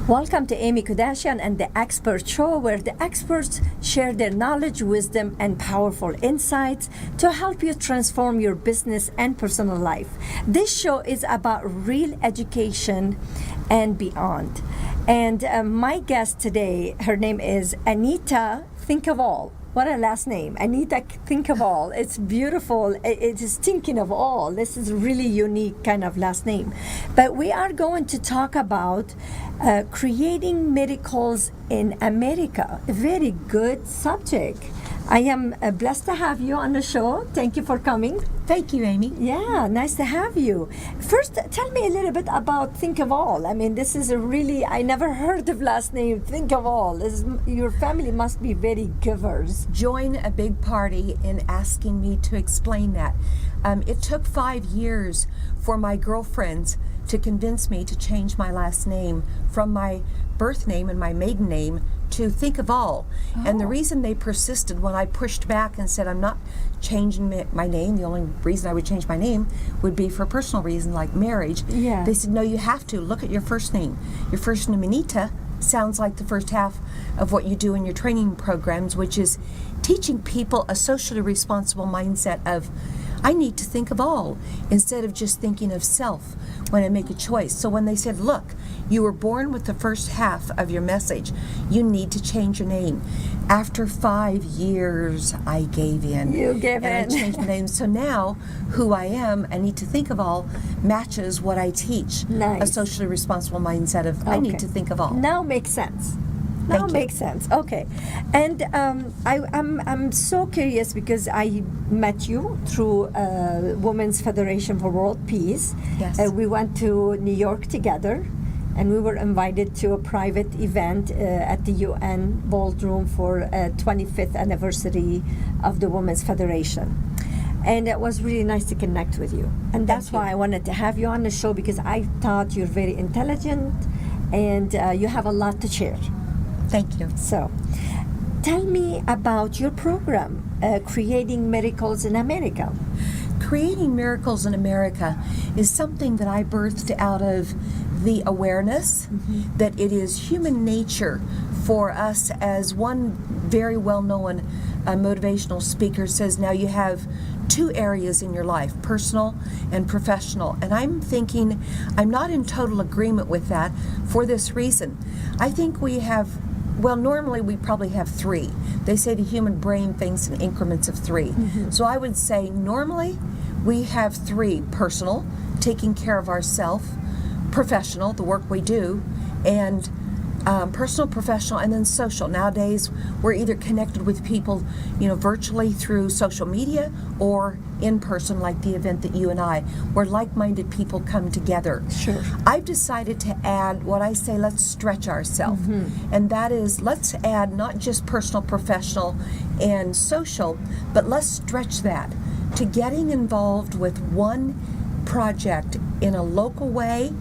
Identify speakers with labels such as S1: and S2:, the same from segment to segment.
S1: Welcome to Amy Kardashian and the Expert Show, where the experts share their knowledge, wisdom, and powerful insights to help you transform your business and personal life. This show is about real education and beyond. And my guest today, her name is Anita Thinkofall. What a last name, Anita Thinkofall. It's beautiful. It is thinking of all. This is really unique kind of last name. But we are going to talk about creating miracles in America. A very good subject. I am blessed to have you on the show. Thank you for coming.
S2: Thank you, Amy.
S1: Yeah, nice to have you. First, tell me a little bit about Thinkofall. I mean, this is a really, I never heard of last name Thinkofall. Your family must be very givers.
S2: Join a big party in asking me to explain that. It took 5 years for my girlfriends to convince me to change my last name from my birth name and my maiden name to Thinkofall. Oh. And the reason they persisted when I pushed back and said I'm not changing my name, the only reason I would change my name would be for a personal reason like marriage.
S1: Yeah.
S2: They said, no, you have to. Look at your first name. Your first name, Anita, sounds like the first half of what you do in your training programs, which is teaching people a socially responsible mindset of, I need to think of all instead of just thinking of self when I make a choice. So when they said, look, you were born with the first half of your message, you need to change your name. After 5 years, I gave in.
S1: You gave in.
S2: And I changed my name. So now, who I am, I need to think of all, matches what I teach.
S1: Nice.
S2: A socially responsible mindset of, I need to think of all.
S1: Now makes sense. Now makes sense. Okay, and I'm so curious because I met you through Women's Federation for World Peace.
S2: Yes.
S1: We went to New York together, and we were invited to a private event at the UN ballroom for 25th anniversary of the Women's Federation. And it was really nice to connect with you. And that's why I wanted to have you on the show, because I thought you're very intelligent and you have a lot to share.
S2: Thank you.
S1: So, tell me about your program, Creating Miracles in America.
S2: Creating Miracles in America is something that I birthed out of the awareness that it is human nature for us, as one very well-known motivational speaker says, now you have 2 areas in your life, personal and professional. And I'm thinking, I'm not in total agreement with that for this reason. I think we have, well, normally we probably have 3. They say the human brain thinks in increments of 3. So I would say normally we have 3: personal, taking care of ourselves; professional, the work we do; and personal, professional, and then social. Nowadays, we're either connected with people, virtually through social media or in person, like the event that you and I, where like-minded people come together.
S1: Sure.
S2: I've decided to add what I say, let's stretch ourselves. And that is, let's add not just personal, professional, and social, but let's stretch that to getting involved with one project in a local way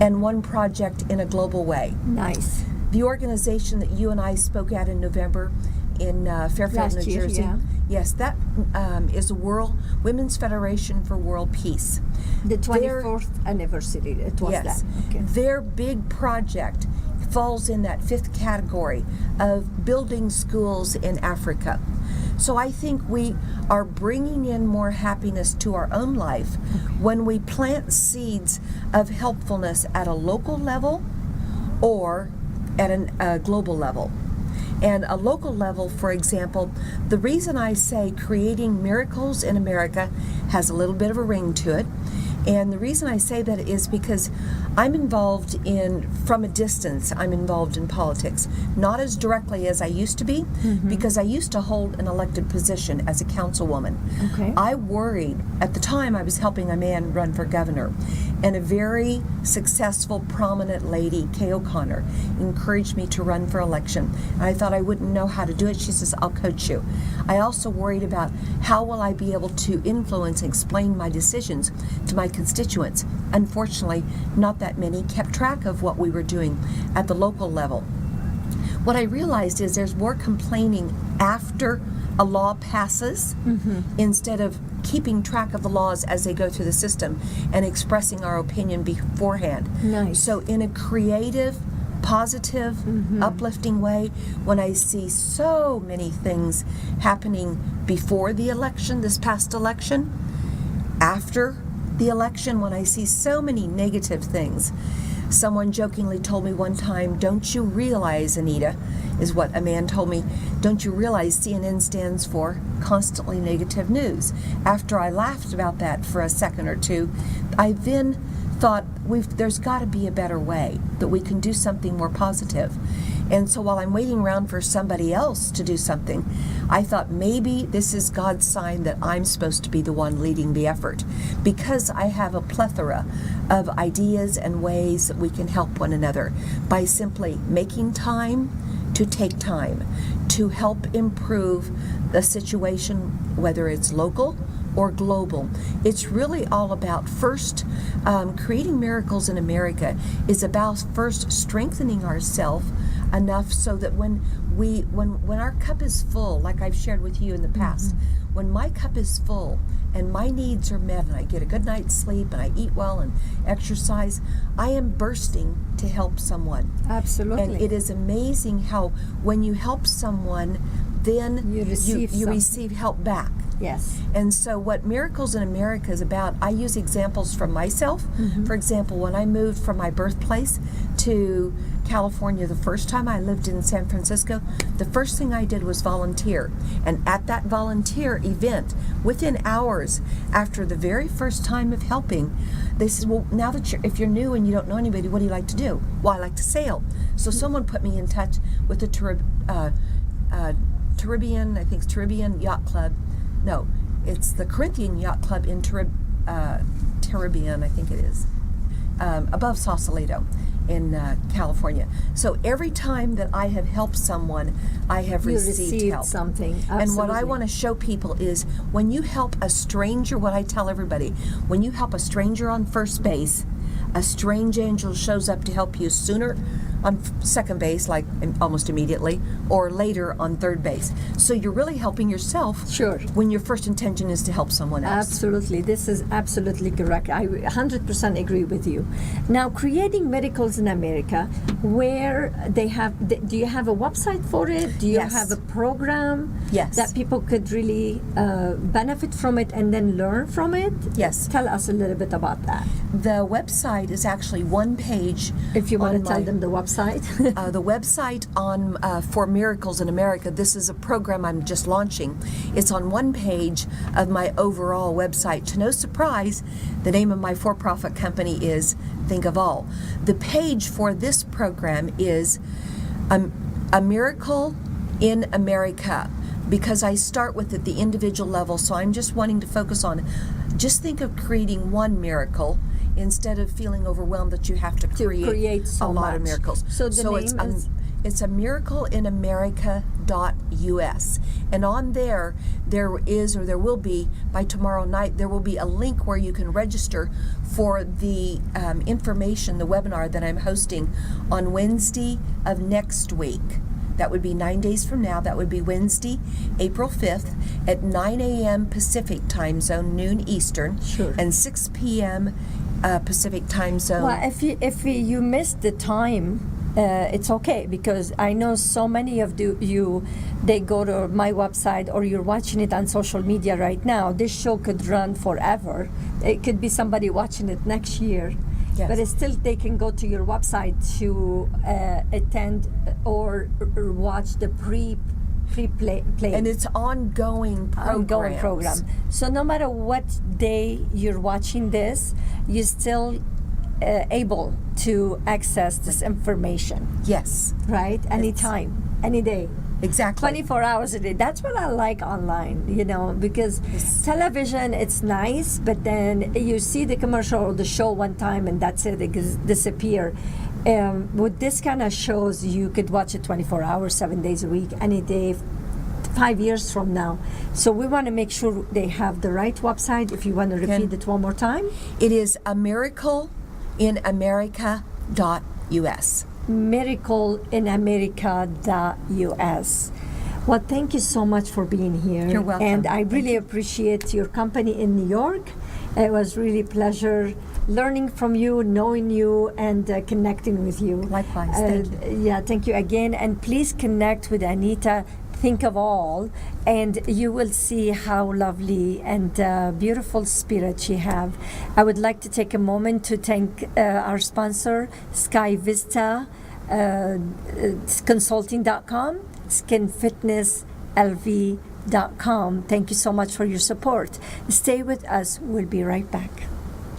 S2: and one project in a global way.
S1: Nice.
S2: The organization that you and I spoke at in November in Fairfield, New Jersey.
S1: Yeah.
S2: Yes, that is a Women's Federation for World Peace.
S1: The 24th anniversary, it was
S2: yes,
S1: that. Okay.
S2: Their big project falls in that 5th category of building schools in Africa. So I think we are bringing in more happiness to our own life when we plant seeds of helpfulness at a local level or at a global level. And a local level, for example, the reason I say Creating Miracles in America has a little bit of a ring to it. And the reason I say that is because I'm involved from a distance, I'm involved in politics. Not as directly as I used to be, because I used to hold an elected position as a councilwoman.
S1: Okay.
S2: I worried, at the time I was helping a man run for governor, and a very successful, prominent lady, Kay O'Connor, encouraged me to run for election. And I thought I wouldn't know how to do it. She says, I'll coach you. I also worried about how will I be able to influence and explain my decisions to my constituents. Unfortunately, not that many kept track of what we were doing at the local level. What I realized is there's more complaining after a law passes instead of keeping track of the laws as they go through the system and expressing our opinion beforehand.
S1: Nice.
S2: So in a creative, positive, uplifting way, when I see so many things happening before the election, this past election, after the election, when I see so many negative things. Someone jokingly told me one time, "Don't you realize, Anita," is what a man told me, "don't you realize CNN stands for constantly negative news?" After I laughed about that for a second or two, I then thought, there's got to be a better way, that we can do something more positive. And so while I'm waiting around for somebody else to do something, I thought maybe this is God's sign that I'm supposed to be the one leading the effort, because I have a plethora of ideas and ways that we can help one another by simply making time to take time to help improve the situation, whether it's local or global. It's really all about first, creating miracles in America is about first strengthening ourselves enough so that when our cup is full, like I've shared with you in the past, when my cup is full and my needs are met and I get a good night's sleep and I eat well and exercise, I am bursting to help someone.
S1: Absolutely.
S2: And it is amazing how when you help someone, then
S1: You receive
S2: you
S1: something.
S2: receive help back.
S1: Yes.
S2: And so what Miracles in America is about, I use examples from myself. For example, when I moved from my birthplace to California the first time, I lived in San Francisco, the first thing I did was volunteer. And at that volunteer event, within hours after the very first time of helping, they said, "Well, now that if you're new and you don't know anybody, what do you like to do?" "Well, I like to sail." So someone put me in touch with the Caribbean, I think it's Caribbean Yacht Club. No, it's the Corinthian Yacht Club in Caribbean, I think it is, above Sausalito in California. So every time that I have helped someone, I have
S1: You
S2: received
S1: received
S2: help.
S1: something.
S2: And what I
S1: Absolutely.
S2: want to show people is when you help a stranger, what I tell everybody, when you help a stranger on first base, a strange angel shows up to help you sooner on second base, like almost immediately, or later on third base. So you're really helping yourself.
S1: Sure.
S2: When your first intention is to help someone else.
S1: Absolutely. This is absolutely correct. I 100% agree with you. Now, creating miracles in America, where they have, do you have a website for it? Do you
S2: Yes.
S1: have a program
S2: Yes.
S1: that people could really benefit from it and then learn from it?
S2: Yes.
S1: Tell us a little bit about that.
S2: The website is actually one page.
S1: If you want
S2: on
S1: to tell
S2: my-
S1: them the website.
S2: The website on for Miracles in America, this is a program I'm just launching. It's on one page of my overall website. To no surprise, the name of my for-profit company is Think of All. The page for this program is A Miracle in America, because I start with at the individual level, so I'm just wanting to focus on, just think of creating one miracle instead of feeling overwhelmed that you have to create
S1: so
S2: a lot of
S1: much.
S2: miracles.
S1: So the name
S2: It's a miracleinamerica.us. And on there is, or there will be, by tomorrow night, there will be a link where you can register for the information, the webinar that I'm hosting on Wednesday of next week. That would be 9 days from now. That would be Wednesday, April 5th at 9 a.m. Pacific time zone, noon Eastern,
S1: Sure.
S2: and 6 p.m. Pacific time zone.
S1: Well, if you missed the time, it's okay, because I know so many of you, they go to my website or you're watching it on social media right now. This show could run forever. It could be somebody watching it next year.
S2: Yes.
S1: But it's still, they can go to your website to attend or watch the play.
S2: And it's ongoing programs.
S1: So no matter what day you're watching this, you're still able to access this information,
S2: Yes,
S1: right? Anytime, any day.
S2: exactly.
S1: 24 hours a day. That's what I like online, because television, it's nice, but then you see the commercial or the show one time and that's it, disappear. With this kind of shows, you could watch it 24 hours, 7 days a week, any day, 5 years from now. So we want to make sure they have the right website. If you want to repeat it one more time.
S2: It is amiracleinamerica.us.
S1: miracleinamerica.us. Well, thank you so much for being here.
S2: You're welcome.
S1: And I really appreciate your company in New York. It was really a pleasure learning from you, knowing you, and connecting with you.
S2: Likewise. Thank you.
S1: Yeah, thank you again. And please connect with Anita. Think of all, and you will see how lovely and beautiful spirit she have. I would like to take a moment to thank our sponsor, Sky Vista Consulting.com, SkinFitnessLV.com. Thank you so much for your support. Stay with us. We'll be right back.